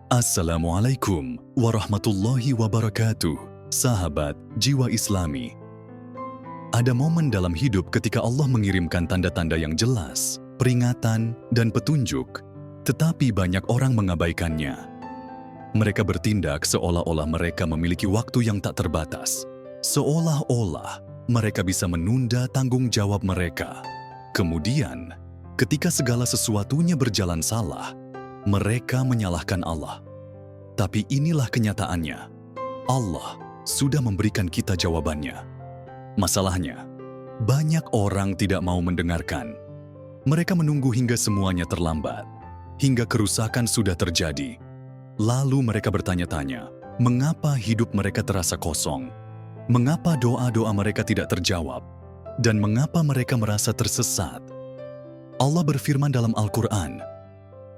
Assalamualaikum warahmatullahi wabarakatuh, sahabat jiwa Islami. Ada momen dalam hidup ketika Allah mengirimkan tanda-tanda yang jelas, peringatan, dan petunjuk, tetapi banyak orang mengabaikannya. Mereka bertindak seolah-olah mereka memiliki waktu yang tak terbatas, seolah-olah mereka bisa menunda tanggung jawab mereka. Kemudian, ketika segala sesuatunya berjalan salah, mereka menyalahkan Allah. Tapi inilah kenyataannya. Allah sudah memberikan kita jawabannya. Masalahnya, banyak orang tidak mau mendengarkan. Mereka menunggu hingga semuanya terlambat, hingga kerusakan sudah terjadi. Lalu mereka bertanya-tanya, mengapa hidup mereka terasa kosong? Mengapa doa-doa mereka tidak terjawab? Dan mengapa mereka merasa tersesat? Allah berfirman dalam Al-Quran,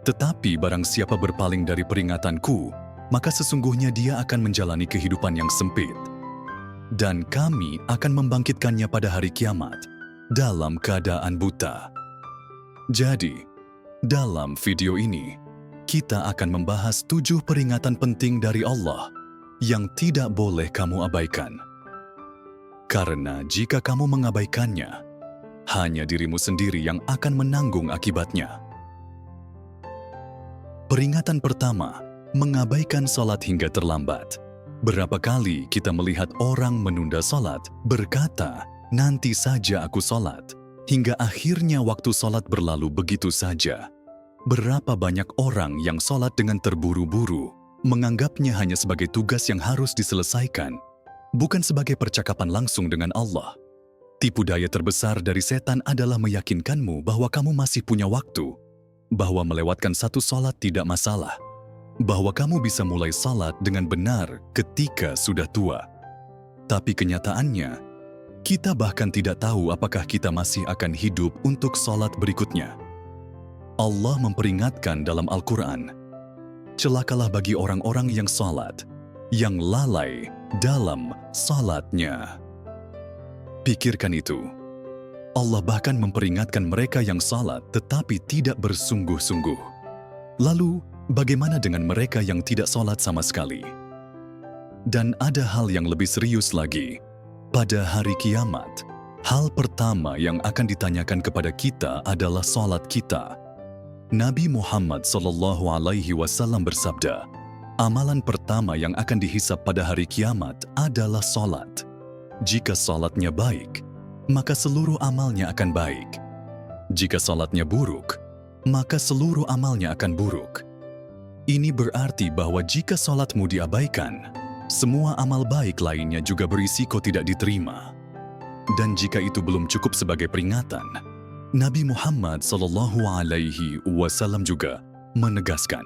"Tetapi barang siapa berpaling dari peringatanku, maka sesungguhnya dia akan menjalani kehidupan yang sempit. Dan kami akan membangkitkannya pada hari kiamat dalam keadaan buta." Jadi, dalam video ini, kita akan membahas 7 peringatan penting dari Allah yang tidak boleh kamu abaikan. Karena jika kamu mengabaikannya, hanya dirimu sendiri yang akan menanggung akibatnya. Peringatan pertama, mengabaikan salat hingga terlambat. Berapa kali kita melihat orang menunda salat, berkata, "Nanti saja aku salat," hingga akhirnya waktu salat berlalu begitu saja. Berapa banyak orang yang salat dengan terburu-buru, menganggapnya hanya sebagai tugas yang harus diselesaikan, bukan sebagai percakapan langsung dengan Allah. Tipu daya terbesar dari setan adalah meyakinkanmu bahwa kamu masih punya waktu, bahwa melewatkan satu salat tidak masalah, bahwa kamu bisa mulai salat dengan benar ketika sudah tua. Tapi kenyataannya, kita bahkan tidak tahu apakah kita masih akan hidup untuk salat berikutnya. Allah memperingatkan dalam Al-Quran, "Celakalah bagi orang-orang yang salat, yang lalai dalam salatnya." Pikirkan itu. Allah bahkan memperingatkan mereka yang salat tetapi tidak bersungguh-sungguh. Lalu, bagaimana dengan mereka yang tidak salat sama sekali? Dan ada hal yang lebih serius lagi. Pada hari kiamat, hal pertama yang akan ditanyakan kepada kita adalah salat kita. Nabi Muhammad SAW bersabda, amalan pertama yang akan dihisap pada hari kiamat adalah salat. Jika salatnya baik, maka seluruh amalnya akan baik. Jika salatnya buruk, maka seluruh amalnya akan buruk. Ini berarti bahwa jika salatmu diabaikan, semua amal baik lainnya juga berisiko tidak diterima. Dan jika itu belum cukup sebagai peringatan, Nabi Muhammad SAW juga menegaskan,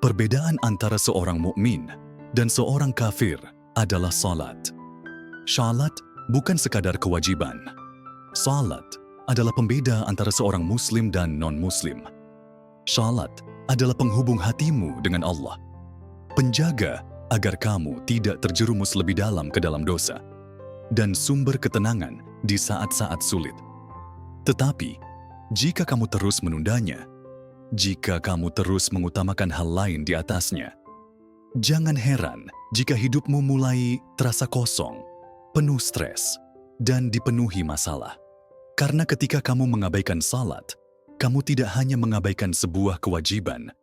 perbedaan antara seorang mukmin dan seorang kafir adalah salat. Salat bukan sekadar kewajiban. Salat adalah pembeda antara seorang muslim dan non-muslim. Salat adalah penghubung hatimu dengan Allah. Penjaga agar kamu tidak terjerumus lebih dalam ke dalam dosa. Dan sumber ketenangan di saat-saat sulit. Tetapi, jika kamu terus menundanya, jika kamu terus mengutamakan hal lain di atasnya, jangan heran jika hidupmu mulai terasa kosong, penuh stres, dan dipenuhi masalah. Karena ketika kamu mengabaikan salat, kamu tidak hanya mengabaikan sebuah kewajiban,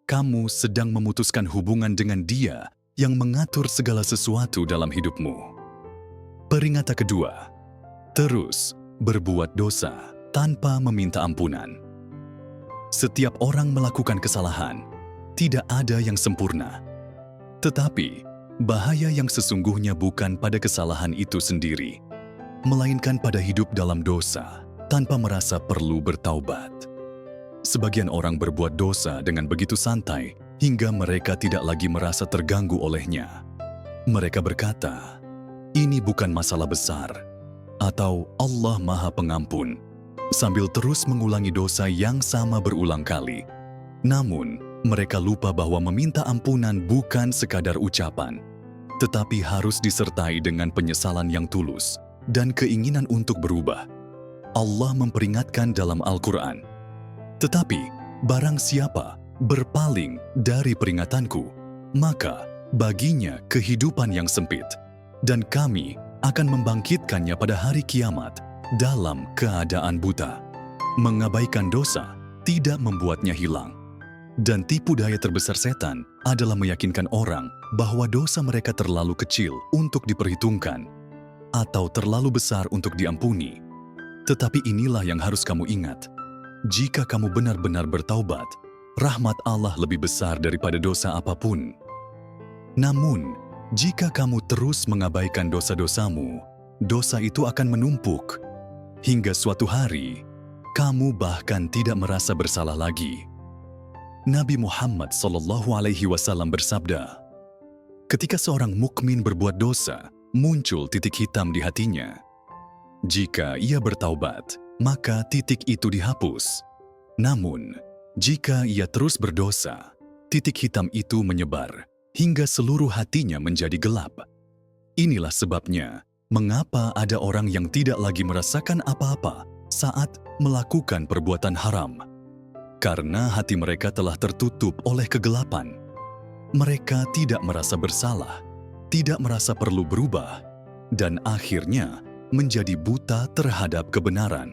kamu sedang memutuskan hubungan dengan Dia yang mengatur segala sesuatu dalam hidupmu. Peringatan kedua, terus berbuat dosa tanpa meminta ampunan. Setiap orang melakukan kesalahan, tidak ada yang sempurna. Tetapi, bahaya yang sesungguhnya bukan pada kesalahan itu sendiri, melainkan pada hidup dalam dosa tanpa merasa perlu bertaubat. Sebagian orang berbuat dosa dengan begitu santai hingga mereka tidak lagi merasa terganggu olehnya. Mereka berkata, "Ini bukan masalah besar," atau "Allah Maha Pengampun," sambil terus mengulangi dosa yang sama berulang kali. Namun, mereka lupa bahwa meminta ampunan bukan sekadar ucapan, tetapi harus disertai dengan penyesalan yang tulus dan keinginan untuk berubah. Allah memperingatkan dalam Al-Quran, "Tetapi, barang siapa berpaling dari peringatanku, maka baginya kehidupan yang sempit, dan kami akan membangkitkannya pada hari kiamat dalam keadaan buta. Mengabaikan dosa tidak membuatnya hilang. Dan tipu daya terbesar setan adalah meyakinkan orang bahwa dosa mereka terlalu kecil untuk diperhitungkan atau terlalu besar untuk diampuni. Tetapi inilah yang harus kamu ingat. Jika kamu benar-benar bertaubat, rahmat Allah lebih besar daripada dosa apapun. Namun, jika kamu terus mengabaikan dosa-dosamu, dosa itu akan menumpuk. Hingga suatu hari, kamu bahkan tidak merasa bersalah lagi. Nabi Muhammad SAW bersabda, ketika seorang mukmin berbuat dosa, muncul titik hitam di hatinya. Jika ia bertaubat, maka titik itu dihapus. Namun, jika ia terus berdosa, titik hitam itu menyebar hingga seluruh hatinya menjadi gelap. Inilah sebabnya mengapa ada orang yang tidak lagi merasakan apa-apa saat melakukan perbuatan haram. Karena hati mereka telah tertutup oleh kegelapan. Mereka tidak merasa bersalah, tidak merasa perlu berubah, dan akhirnya menjadi buta terhadap kebenaran.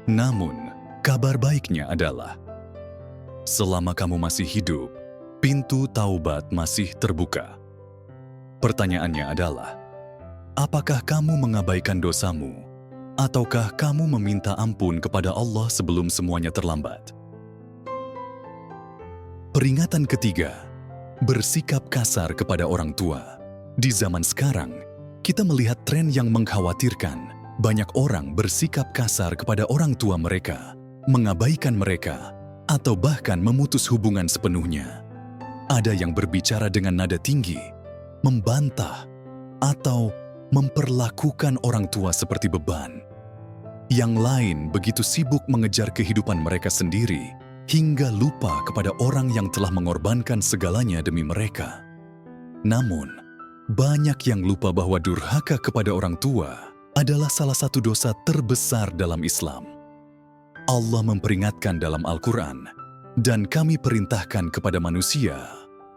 Namun, kabar baiknya adalah, selama kamu masih hidup, pintu taubat masih terbuka. Pertanyaannya adalah, apakah kamu mengabaikan dosamu? Ataukah kamu meminta ampun kepada Allah sebelum semuanya terlambat? Peringatan ketiga, bersikap kasar kepada orang tua. Di zaman sekarang, kita melihat tren yang mengkhawatirkan. Banyak orang bersikap kasar kepada orang tua mereka, mengabaikan mereka, atau bahkan memutus hubungan sepenuhnya. Ada yang berbicara dengan nada tinggi, membantah, atau memperlakukan orang tua seperti beban. Yang lain begitu sibuk mengejar kehidupan mereka sendiri hingga lupa kepada orang yang telah mengorbankan segalanya demi mereka. Namun, banyak yang lupa bahwa durhaka kepada orang tua adalah salah satu dosa terbesar dalam Islam. Allah memperingatkan dalam Al-Quran, dan kami perintahkan kepada manusia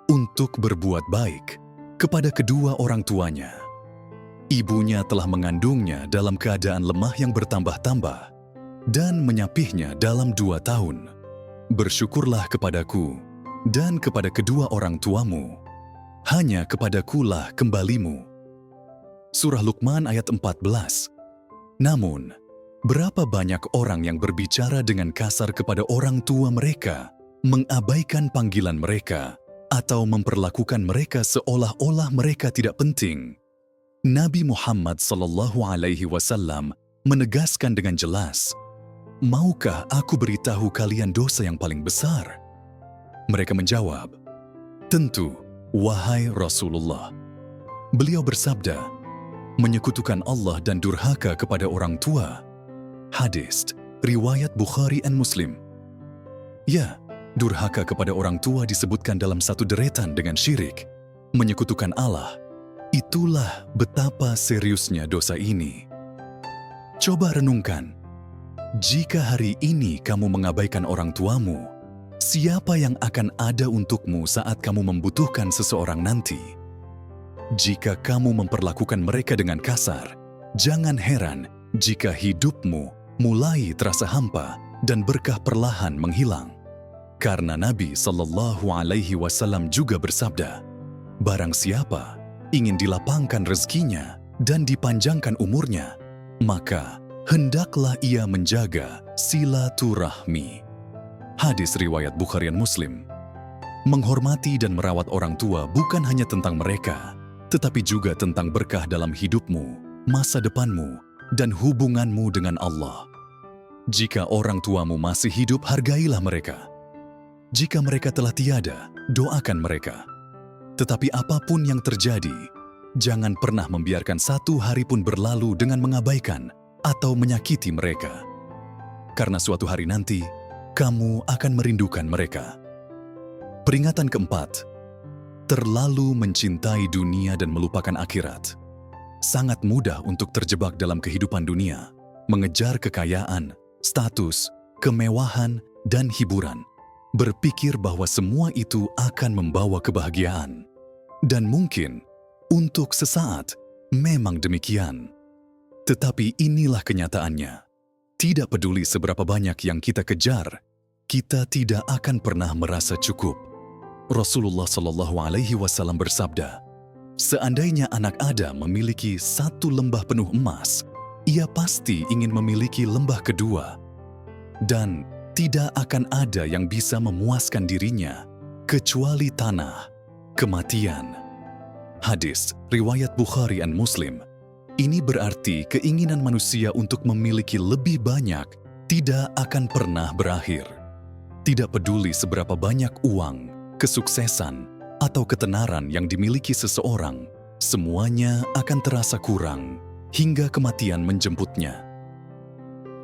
untuk berbuat baik kepada kedua orang tuanya. Ibunya telah mengandungnya dalam keadaan lemah yang bertambah-tambah dan menyapihnya dalam 2 tahun. Bersyukurlah kepadaku dan kepada kedua orang tuamu. Hanya kepadakulah kembalimu. Surah Luqman ayat 14. Namun, berapa banyak orang yang berbicara dengan kasar kepada orang tua mereka, mengabaikan panggilan mereka, atau memperlakukan mereka seolah-olah mereka tidak penting. Nabi Muhammad SAW menegaskan dengan jelas, "Maukah aku beritahu kalian dosa yang paling besar?" Mereka menjawab, "Tentu, wahai Rasulullah." Beliau bersabda, "Menyekutukan Allah dan durhaka kepada orang tua." Hadis riwayat Bukhari dan Muslim. Ya, durhaka kepada orang tua disebutkan dalam satu deretan dengan syirik, menyekutukan Allah. Itulah betapa seriusnya dosa ini. Coba renungkan, jika hari ini kamu mengabaikan orang tuamu, siapa yang akan ada untukmu saat kamu membutuhkan seseorang nanti? Jika kamu memperlakukan mereka dengan kasar, jangan heran jika hidupmu mulai terasa hampa dan berkah perlahan menghilang. Karena Nabi SAW juga bersabda, "Barang siapa ingin dilapangkan rezekinya dan dipanjangkan umurnya, maka hendaklah ia menjaga silaturahmi." Hadis riwayat Bukhari dan Muslim. Menghormati dan merawat orang tua bukan hanya tentang mereka, tetapi juga tentang berkah dalam hidupmu, masa depanmu, dan hubunganmu dengan Allah. Jika orang tuamu masih hidup, hargailah mereka. Jika mereka telah tiada, doakan mereka. Tetapi apapun yang terjadi, jangan pernah membiarkan satu hari pun berlalu dengan mengabaikan atau menyakiti mereka. Karena suatu hari nanti, kamu akan merindukan mereka. Peringatan keempat, terlalu mencintai dunia dan melupakan akhirat. Sangat mudah untuk terjebak dalam kehidupan dunia, mengejar kekayaan, status, kemewahan, dan hiburan. berpikir bahwa semua itu akan membawa kebahagiaan. Dan mungkin, untuk sesaat, memang demikian. Tetapi inilah kenyataannya. Tidak peduli seberapa banyak yang kita kejar, kita tidak akan pernah merasa cukup. Rasulullah SAW bersabda, seandainya anak Adam memiliki satu lembah penuh emas, ia pasti ingin memiliki lembah kedua. Dan tidak akan ada yang bisa memuaskan dirinya, kecuali tanah, kematian. Hadis, riwayat Bukhari dan Muslim. Ini berarti keinginan manusia untuk memiliki lebih banyak tidak akan pernah berakhir. Tidak peduli seberapa banyak uang, kesuksesan, atau ketenaran yang dimiliki seseorang, semuanya akan terasa kurang hingga kematian menjemputnya.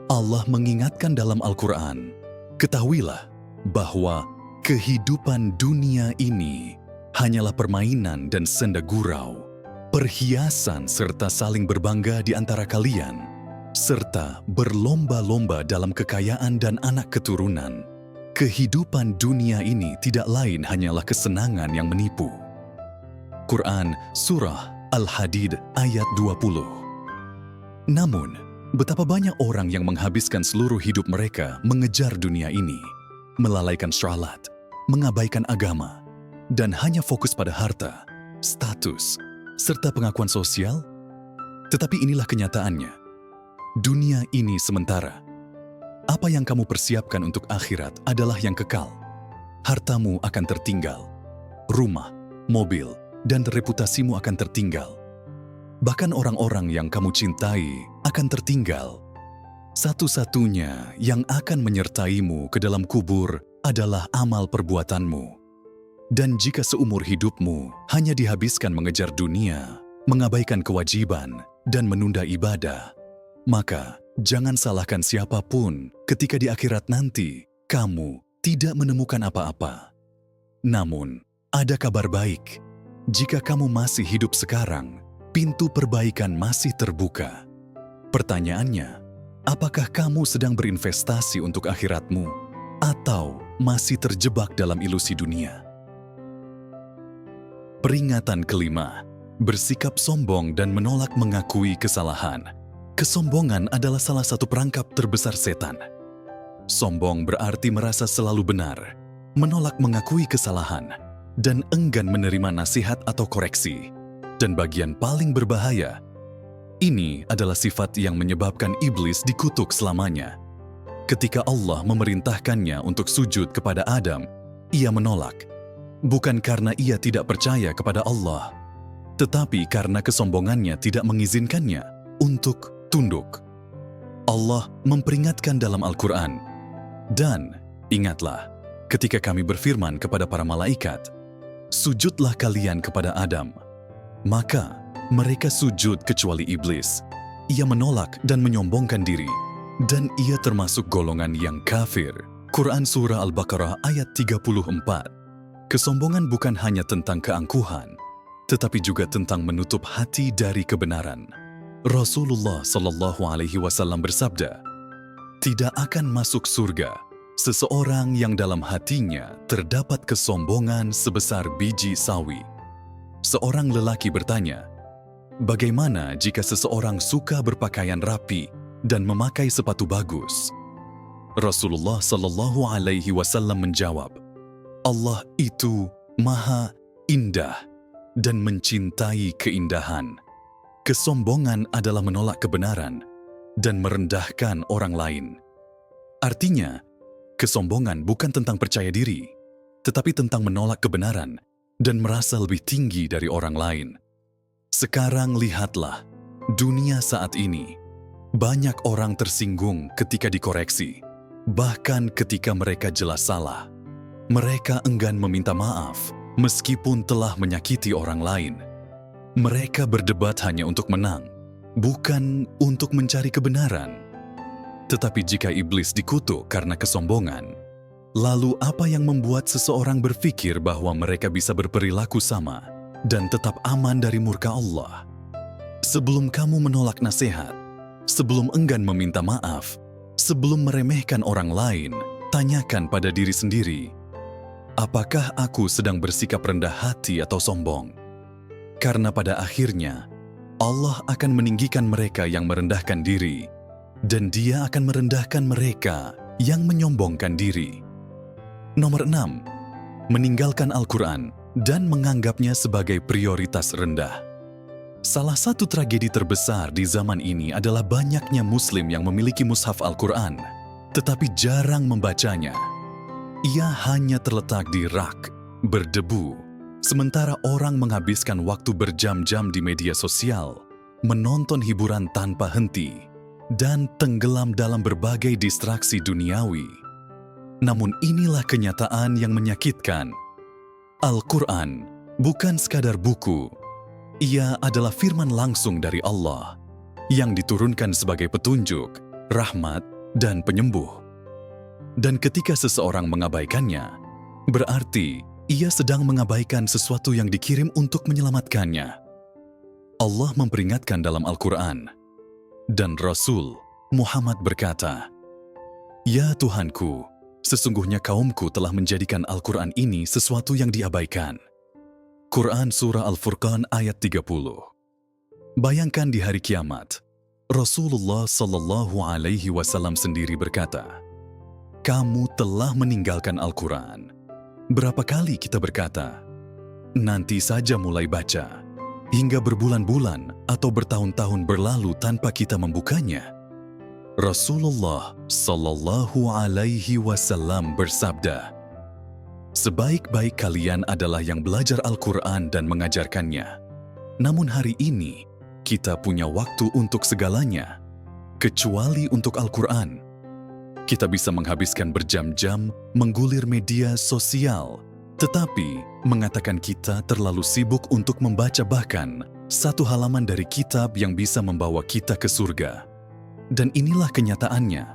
Allah mengingatkan dalam Al-Quran, ketahuilah bahwa kehidupan dunia ini hanyalah permainan dan senda gurau, perhiasan serta saling berbangga di antara kalian, serta berlomba-lomba dalam kekayaan dan anak keturunan. Kehidupan dunia ini tidak lain hanyalah kesenangan yang menipu. Quran Surah Al-Hadid ayat 20. Namun, betapa banyak orang yang menghabiskan seluruh hidup mereka mengejar dunia ini, melalaikan salat, mengabaikan agama, dan hanya fokus pada harta, status, serta pengakuan sosial. Tetapi inilah kenyataannya. Dunia ini sementara. Apa yang kamu persiapkan untuk akhirat adalah yang kekal. Hartamu akan tertinggal. Rumah, mobil, dan reputasimu akan tertinggal. Bahkan orang-orang yang kamu cintai akan tertinggal. Satu-satunya yang akan menyertaimu ke dalam kubur adalah amal perbuatanmu. Dan jika seumur hidupmu hanya dihabiskan mengejar dunia, mengabaikan kewajiban, dan menunda ibadah, maka jangan salahkan siapapun ketika di akhirat nanti kamu tidak menemukan apa-apa. Namun, ada kabar baik. Jika kamu masih hidup sekarang, pintu perbaikan masih terbuka. Pertanyaannya, apakah kamu sedang berinvestasi untuk akhiratmu atau masih terjebak dalam ilusi dunia? Peringatan kelima, bersikap sombong dan menolak mengakui kesalahan. Kesombongan adalah salah satu perangkap terbesar setan. Sombong berarti merasa selalu benar, menolak mengakui kesalahan, dan enggan menerima nasihat atau koreksi. Dan bagian paling berbahaya, ini adalah sifat yang menyebabkan iblis dikutuk selamanya. Ketika Allah memerintahkannya untuk sujud kepada Adam, ia menolak. Bukan karena ia tidak percaya kepada Allah, tetapi karena kesombongannya tidak mengizinkannya untuk tunduk. Allah memperingatkan dalam Al-Quran, dan ingatlah ketika kami berfirman kepada para malaikat, sujudlah kalian kepada Adam. Maka mereka sujud kecuali iblis. Ia menolak dan menyombongkan diri, dan ia termasuk golongan yang kafir. Quran Surah Al-Baqarah ayat 34. Kesombongan bukan hanya tentang keangkuhan, tetapi juga tentang menutup hati dari kebenaran. Rasulullah SAW bersabda, tidak akan masuk surga seseorang yang dalam hatinya terdapat kesombongan sebesar biji sawi. Seorang lelaki bertanya, bagaimana jika seseorang suka berpakaian rapi dan memakai sepatu bagus? Rasulullah SAW menjawab, Allah itu maha indah dan mencintai keindahan. Kesombongan adalah menolak kebenaran dan merendahkan orang lain. Artinya, kesombongan bukan tentang percaya diri, tetapi tentang menolak kebenaran dan merasa lebih tinggi dari orang lain. Sekarang lihatlah, dunia saat ini, banyak orang tersinggung ketika dikoreksi, bahkan ketika mereka jelas salah. Mereka enggan meminta maaf meskipun telah menyakiti orang lain. Mereka berdebat hanya untuk menang, bukan untuk mencari kebenaran. Tetapi jika iblis dikutuk karena kesombongan, lalu apa yang membuat seseorang berpikir bahwa mereka bisa berperilaku sama dan tetap aman dari murka Allah? Sebelum kamu menolak nasihat, sebelum enggan meminta maaf, sebelum meremehkan orang lain, tanyakan pada diri sendiri, Apakah aku sedang bersikap rendah hati atau sombong? Karena pada akhirnya, Allah akan meninggikan mereka yang merendahkan diri, dan Dia akan merendahkan mereka yang menyombongkan diri. Nomor 6. Meninggalkan Al-Quran dan menganggapnya sebagai prioritas rendah. Salah satu tragedi terbesar di zaman ini adalah banyaknya Muslim yang memiliki mushaf Al-Quran, tetapi jarang membacanya. Ia hanya terletak di rak, berdebu, sementara orang menghabiskan waktu berjam-jam di media sosial, menonton hiburan tanpa henti, dan tenggelam dalam berbagai distraksi duniawi. Namun inilah kenyataan yang menyakitkan. Al-Quran bukan sekadar buku. Ia adalah firman langsung dari Allah yang diturunkan sebagai petunjuk, rahmat, dan penyembuh. Dan ketika seseorang mengabaikannya, berarti ia sedang mengabaikan sesuatu yang dikirim untuk menyelamatkannya. Allah memperingatkan dalam Al-Quran, dan Rasul Muhammad berkata, "Ya Tuhanku, sesungguhnya kaumku telah menjadikan Al-Quran ini sesuatu yang diabaikan." Quran Surah Al-Furqan ayat 30. Bayangkan di hari kiamat, Rasulullah Sallallahu Alaihi Wasallam sendiri berkata, "Kamu telah meninggalkan Al-Quran." Berapa kali kita berkata, "Nanti saja mulai baca," hingga berbulan-bulan atau bertahun-tahun berlalu tanpa kita membukanya. Rasulullah Sallallahu Alaihi Wasallam bersabda, "Sebaik-baik kalian adalah yang belajar Al-Quran dan mengajarkannya." Namun hari ini, kita punya waktu untuk segalanya, kecuali untuk Al-Quran. Kita bisa menghabiskan berjam-jam menggulir media sosial, tetapi mengatakan kita terlalu sibuk untuk membaca bahkan satu halaman dari kitab yang bisa membawa kita ke surga. Dan inilah kenyataannya.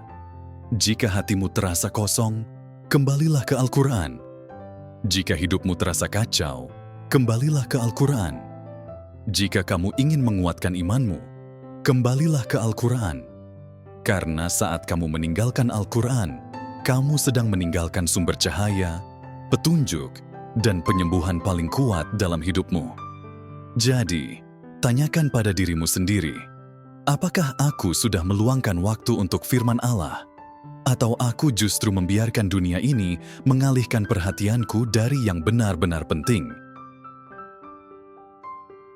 Jika hatimu terasa kosong, kembalilah ke Al-Quran. Jika hidupmu terasa kacau, kembalilah ke Al-Quran. Jika kamu ingin menguatkan imanmu, kembalilah ke Al-Quran. Karena saat kamu meninggalkan Al-Quran, kamu sedang meninggalkan sumber cahaya, petunjuk, dan penyembuhan paling kuat dalam hidupmu. Jadi, tanyakan pada dirimu sendiri, apakah aku sudah meluangkan waktu untuk firman Allah? Atau aku justru membiarkan dunia ini mengalihkan perhatianku dari yang benar-benar penting?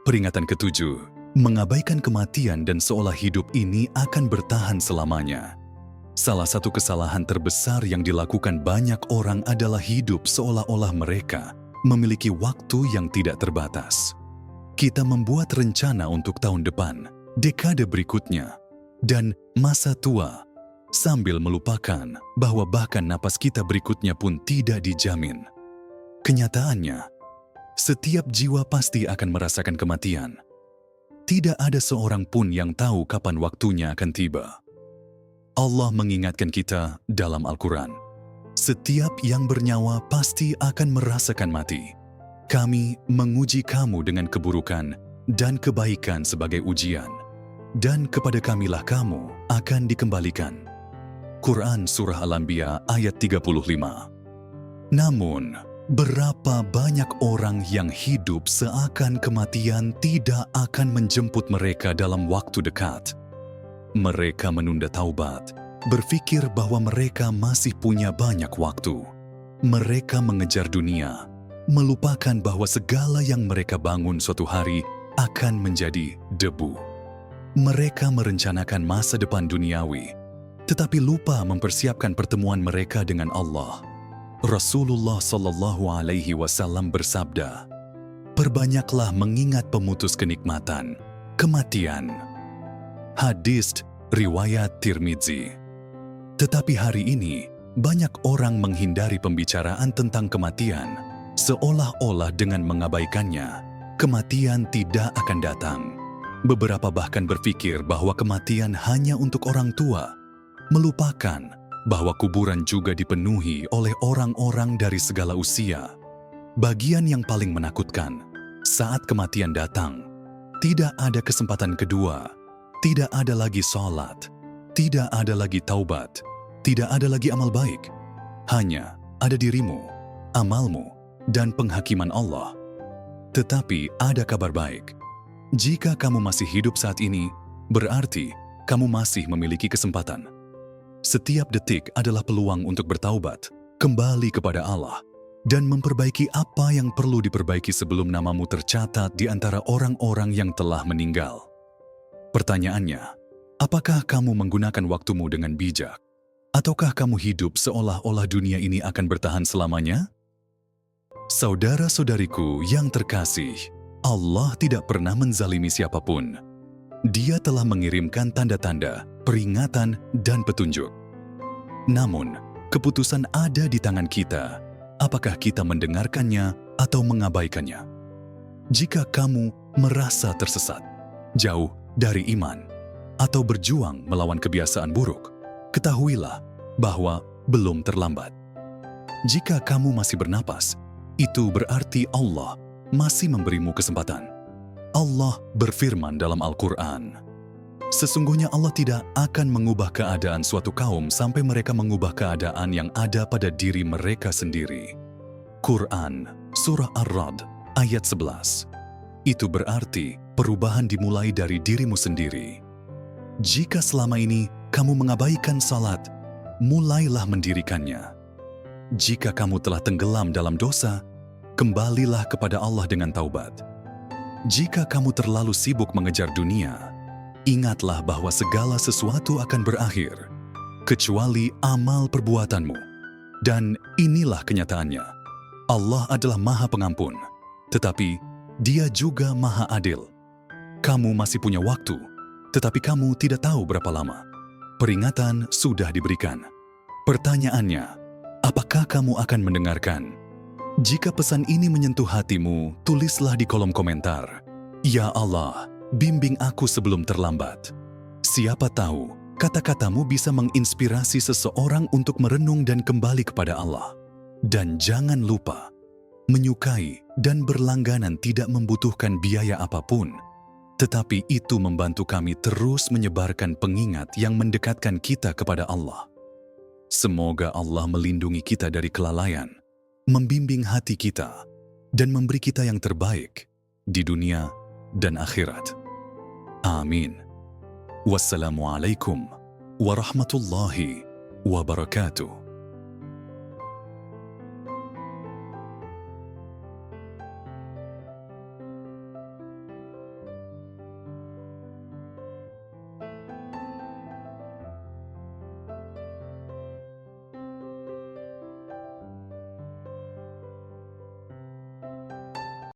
Peringatan ketujuh. Mengabaikan kematian dan seolah hidup ini akan bertahan selamanya. Salah satu kesalahan terbesar yang dilakukan banyak orang adalah hidup seolah-olah mereka memiliki waktu yang tidak terbatas. Kita membuat rencana untuk tahun depan, dekade berikutnya, dan masa tua, sambil melupakan bahwa bahkan napas kita berikutnya pun tidak dijamin. Kenyataannya, setiap jiwa pasti akan merasakan kematian. Tidak ada seorang pun yang tahu kapan waktunya akan tiba. Allah mengingatkan kita dalam Al-Quran, setiap yang bernyawa pasti akan merasakan mati. Kami menguji kamu dengan keburukan dan kebaikan sebagai ujian, dan kepada kamilah kamu akan dikembalikan. Quran Surah Al-Anbiya ayat 35. Namun, berapa banyak orang yang hidup seakan kematian tidak akan menjemput mereka dalam waktu dekat. Mereka menunda taubat, berpikir bahwa mereka masih punya banyak waktu. Mereka mengejar dunia, melupakan bahwa segala yang mereka bangun suatu hari akan menjadi debu. Mereka merencanakan masa depan duniawi, tetapi lupa mempersiapkan pertemuan mereka dengan Allah. Rasulullah Sallallahu Alaihi Wasallam bersabda, "Perbanyaklah mengingat pemutus kenikmatan, kematian." Hadis riwayat Tirmidzi. Tetapi hari ini, banyak orang menghindari pembicaraan tentang kematian, seolah-olah dengan mengabaikannya, kematian tidak akan datang. Beberapa bahkan berpikir bahwa kematian hanya untuk orang tua, melupakan bahwa kuburan juga dipenuhi oleh orang-orang dari segala usia. Bagian yang paling menakutkan, saat kematian datang, tidak ada kesempatan kedua, tidak ada lagi sholat, tidak ada lagi taubat, tidak ada lagi amal baik. Hanya ada dirimu, amalmu, dan penghakiman Allah. Tetapi ada kabar baik. Jika kamu masih hidup saat ini, berarti kamu masih memiliki kesempatan. Setiap detik adalah peluang untuk bertaubat, kembali kepada Allah, dan memperbaiki apa yang perlu diperbaiki sebelum namamu tercatat di antara orang-orang yang telah meninggal. Pertanyaannya, apakah kamu menggunakan waktumu dengan bijak? Ataukah kamu hidup seolah-olah dunia ini akan bertahan selamanya? Saudara-saudariku yang terkasih, Allah tidak pernah menzalimi siapapun. Dia telah mengirimkan tanda-tanda, peringatan, dan petunjuk. Namun, keputusan ada di tangan kita. Apakah kita mendengarkannya atau mengabaikannya? Jika kamu merasa tersesat, jauh dari iman, atau berjuang melawan kebiasaan buruk, ketahuilah bahwa belum terlambat. Jika kamu masih bernapas, itu berarti Allah masih memberimu kesempatan. Allah berfirman dalam Al-Quran, sesungguhnya Allah tidak akan mengubah keadaan suatu kaum sampai mereka mengubah keadaan yang ada pada diri mereka sendiri. Quran, Surah Ar-Ra'd, ayat 11. Itu berarti perubahan dimulai dari dirimu sendiri. Jika selama ini kamu mengabaikan salat, mulailah mendirikannya. Jika kamu telah tenggelam dalam dosa, kembalilah kepada Allah dengan taubat. Jika kamu terlalu sibuk mengejar dunia, ingatlah bahwa segala sesuatu akan berakhir, kecuali amal perbuatanmu. Dan inilah kenyataannya. Allah adalah Maha Pengampun, tetapi Dia juga Maha Adil. Kamu masih punya waktu, tetapi kamu tidak tahu berapa lama. Peringatan sudah diberikan. Pertanyaannya, apakah kamu akan mendengarkan? Jika pesan ini menyentuh hatimu, tulislah di kolom komentar, "Ya Allah, bimbing aku sebelum terlambat." Siapa tahu, kata-katamu bisa menginspirasi seseorang untuk merenung dan kembali kepada Allah. Dan jangan lupa, menyukai dan berlangganan tidak membutuhkan biaya apapun, tetapi itu membantu kami terus menyebarkan pengingat yang mendekatkan kita kepada Allah. Semoga Allah melindungi kita dari kelalaian, membimbing hati kita, dan memberi kita yang terbaik di dunia dan akhirat. Amin. Wassalamualaikum warahmatullahi wabarakatuh.